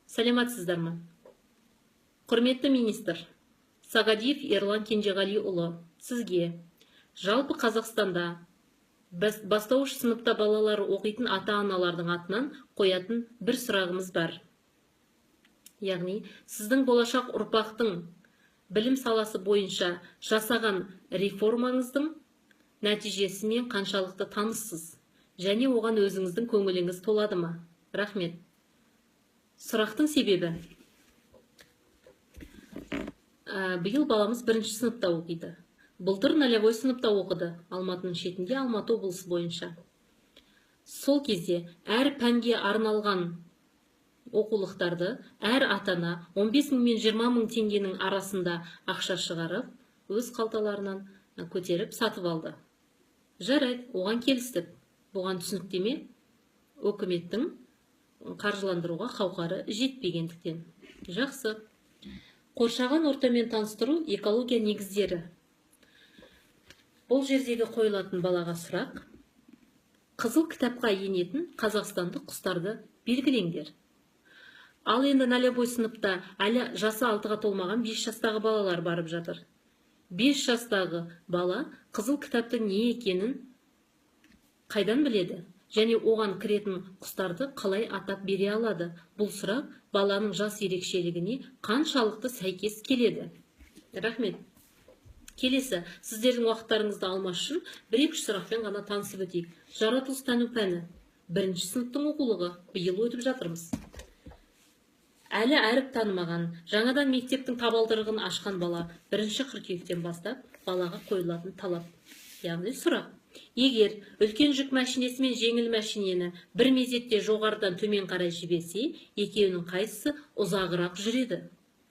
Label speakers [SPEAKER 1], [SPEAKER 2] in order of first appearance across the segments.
[SPEAKER 1] Сәлематсыздар ма? Құрметті министр, Сағадиев Ерлан Кенжеғалиұлы, сізге жалпы Қазақстанда бастауыш сыныпта балалары оқитын ата-аналардың атынан қоятын бір сұрағымыз бар. Яғни, сіздің болашақ ұрпақтың білім саласы бойынша жасаған реформаңыздың нәтижесімен қаншалықты таныссыз, және оған өзіңіздің көңіліңіз толады ма? Рахмет. Сұрақтың себебі: биыл баламыз бірінші сыныпта оқиды. Былтыр нолевой сыныпта оқыды, Алматының шетінде, Алматы облысы бойынша. Сол кезде әр пәнге арналған оқулықтарды әр атана 15 мың мен 20 мың теңгенің арасында ақша шығарып, өз қалталарынан көтеріп сатып алды. Жарайды, оған келістік. Бұған түсініктеме үкіметтің қаржыландыруға қауқары жетпегендіктен. Жақсы. Қоршаған ортамен таныстыру экология негіздері. Бұл жердегі қойылатын балаға сұрақ: қызыл кітапқа енетін қазақстандық құстарды белгілеңдер. Ал енді нолевой сыныпта әлі жасы 6-ға толмаған 5 жастағы балалар барып жатыр. 5 жастағы бала қызыл кітаптың не екенін қайдан біледі? Және оған кіретін құстарды қалай атап бере алады? Бұл сұрақ баланың жас ерекшелігіне қаншалықты сәйкес келеді? Рахмет. Келесі, сіздердің уақыттарыңызды алмас үшін бір-екі сұрақпен ғана танысып өтейік. Жаратылыстану пәні. Бірінші сыныптың оқулығы. Биыл өтіп жатырмыз. Әлі әріп танымаған, жаңадан мектептің табалдырығын ашқан бала 1 қыркүйектен бастап балаға қойылатын талап. Яғни сұрақ: егер үлкен жүк мәшинесі мен жеңіл мәшинені бір мезетте жоғарыдан төмен қарай жіберсе, екеуінің қайсысы ұзағырақ жүреді?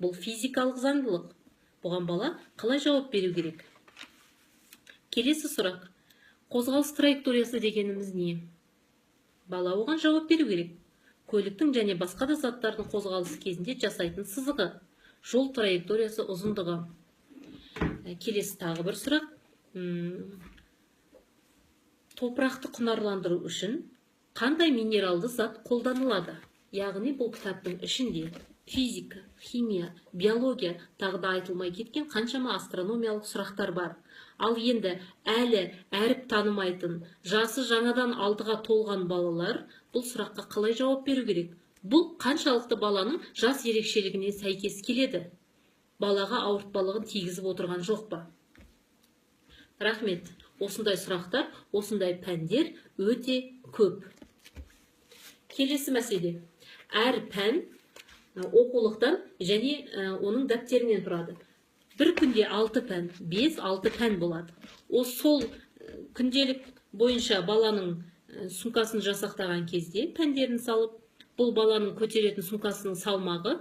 [SPEAKER 1] Бұл физикалық заңдылық. Бұған бала қалай жауап беру керек? Келесі сұрақ: қозғалыс траекториясы дегеніміз не? Бала оған жауап беру керек. Көліктің және басқа да заттардың қозғалысы кезінде жасайтын сызығы. Жол траекториясы ұзындығы. Келесі тағы бір сұрақ: топырақты құнарландыру үшін қандай минералды зат қолданылады? Яғни бұл кітаптың ішінде физика, химия, биология тағы да айтылмай кеткен қаншама астрономиялық сұрақтар бар. Ал енді әлі әріп танымайтын, жасы жаңадан 6-ға толған балалар бұл сұраққа қалай жауап беру керек? Бұл қаншалықты баланың жас ерекшелігіне сәйкес келеді? Балаға ауыртпалығын тигізіп отырған жоқ па? Рахмет. Осындай сұрақтар, осындай пәндер өте көп. Келесі мәселе: әр пән оқулықтан және оның дәптерінен тұрады. Бір күнде 6 пән, 5-6 пән болады. Сол күнделік бойынша баланың сумкасын жасақтаған кезде пәндерін салып, бұл баланың көтеретін сумкасының салмағы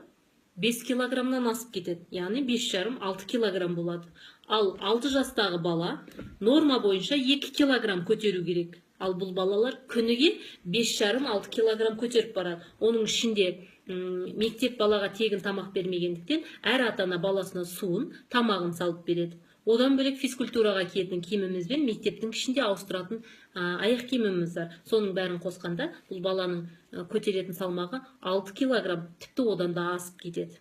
[SPEAKER 1] 5 килограммнан асып кетеді. Яғни 5,5-6 килограмм болады. Ал 6 жастағы бала норма бойынша 2 килограмм көтеру керек. Ал бұл балалар күніге 5,5-6 килограмм көтеріп барады. Оның ішінде мектеп балаға тегін тамақ бермегендіктен әр ата-ана баласына суын, тамағын салып береді. Одан бөлек физкультураға киетін киіміміз бен мектептің ішінде ауыстыратын аяқ киіміміз бар. Соның бәрін қосқанда бұл баланың көтеретін салмағы 6 килограмм, тіпті одан да асып кетеді.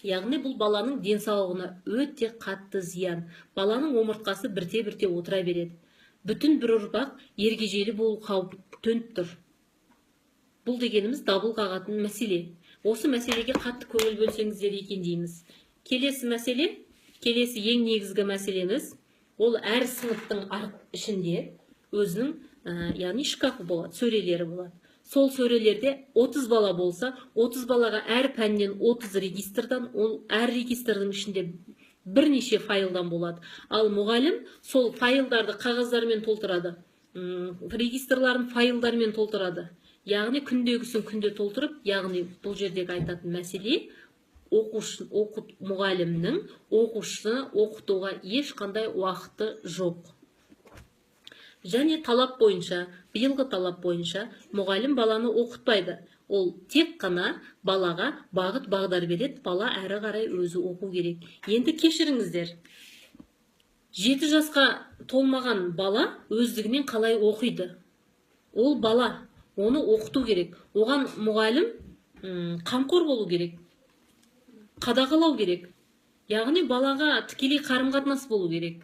[SPEAKER 1] Яғни бұл баланың денсаулығына өте қатты зиян. Баланың омыртқасы бірте-бірте отыра береді. Бүтін бір ұрпақ ергежейлі болу қаупі төніп тұр. Бұл дегеніміз дабыл қағатын мәселе. Осы мәселеге қатты көңіл бөлсеңіздер екен дейміз. Келесі мәселе, келесі ең негізгі мәселеміз, ол әр сыныптың ішінде өзінің, яғни шкафы болады, сөрелері болады. Сол сөрелерде 30 бала болса, 30 балаға әр пәннен 30 регистрдан, ол әр регистрдің ішінде бірнеше файлдан болады. Ал мұғалім сол файлдарды қағаздармен толтырады, регистрларын файлдармен толтырады. Яғни күндегісін күнде толтырып, яғни бұл жердегі айтатын мәселе мұғалімнің оқушыны оқытуға ешқандай уақыты жоқ. Және талап бойынша, биылғы талап бойынша мұғалім баланы оқытпайды. Ол тек қана балаға бағыт бағдар береді, бала әрі қарай өзі оқу керек. Енді кешіріңіздер, 7 жасқа толмаған бала өздігінен қалай оқиды? Ол бала, оны оқыту керек. Оған мұғалім қамқор болу керек, қадағалау керек. Яғни балаға тікелей қарым-қатынас болу керек.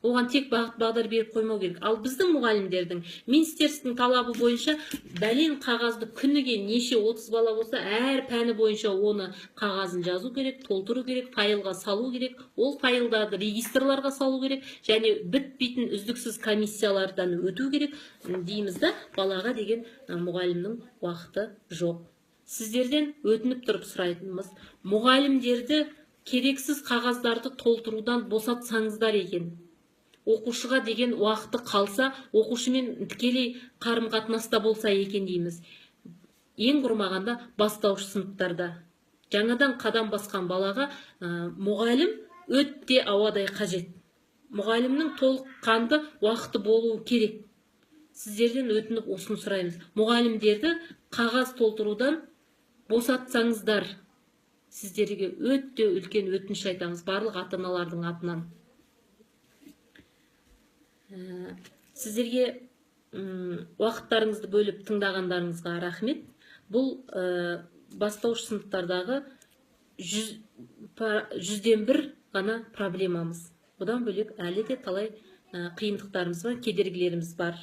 [SPEAKER 1] Оған тек бағыт-бағдар беріп қоймау керек. Ал біздің мұғалімдердің министрліктің талабы бойынша бәлен қағазды күніге неше 30 бала болса, әр пәні бойынша оны қағазын жазу керек, толтыру керек, файлға салу керек. Ол файлдарды регистрларға салу керек, және бітпейтін үздіксіз комиссиялардан өту керек. Дейміз да, балаға деген мұғалімнің уақыты жоқ. Сіздерден өтініп тұрып сұрайтынымыз, мұғалімдерді керексіз қағаздарды толтырудан босатсаңыздар екен. Оқушыға деген уақыты қалса, оқушымен тікелей қарым-қатынаста болса екен дейміз. Ең құрмағанда бастауыш сыныптарда. Жаңадан қадам басқан балаға мұғалім өте ауадай қажет. Мұғалімнің толыққанды уақыты болуы керек. Сіздерден өтініп осыны сұраймыз. Мұғалімдерді қағаз толтырудан босатсаңыздар. Сіздерге өте үлкен өтініш айтамыз барлық ата-аналардың атынан. Сіздерге уақыттарыңызды бөліп тыңдағандарыңызға рахмет. Бұл бастауыш сыныптардағы 100-ден-1 ғана проблемамыз. Бұдан бөлек әлі де талай қиындықтарымыз бар, кедергілеріміз бар.